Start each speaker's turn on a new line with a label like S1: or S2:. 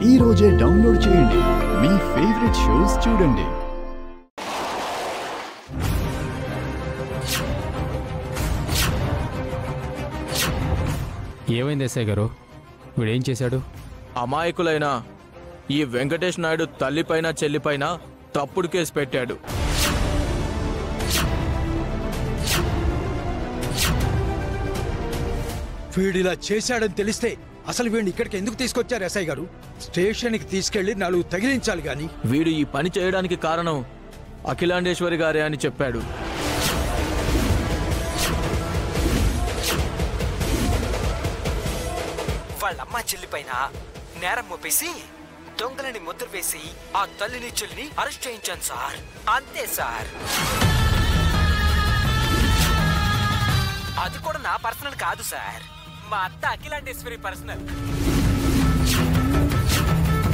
S1: ఈ రోజే డౌన్లోడ్ చేయండి, మీ ఫేవరెట్ షోస్ చూడండి.
S2: ఏమైంది ఎస్ఐ గారు? వీడేం చేశాడు?
S3: అమాయకులైన ఈ వెంకటేష్ నాయుడు తల్లిపైన చెల్లిపైన తప్పుడు కేసు పెట్టాడు.
S4: వీడిలా చేశాడని తెలిస్తే అసలు వీడిని ఇక్కడికి ఎందుకు తీసుకొచ్చారు ఎస్ఐ గారు? స్టేషన్కి తీసుకెళ్లి 4 తగిలించాలి గాని.
S3: వీడు ఈ పని చేయడానికి కారణం అఖిలాండేశ్వరి గారే అని చెప్పాడు.
S5: వాళ్ళమ్మ చెల్లిపైన నేరం మోపేసి దొంగలని ముద్ర వేసి ఆ తల్లిని చెల్లిని అరెస్ట్ చేయించాను సార్. అంతే సార్. అది కూడా నా పర్సనల్ కాదు సార్, మా అత్త అఖిలాండేశ్వరి పర్సనల్.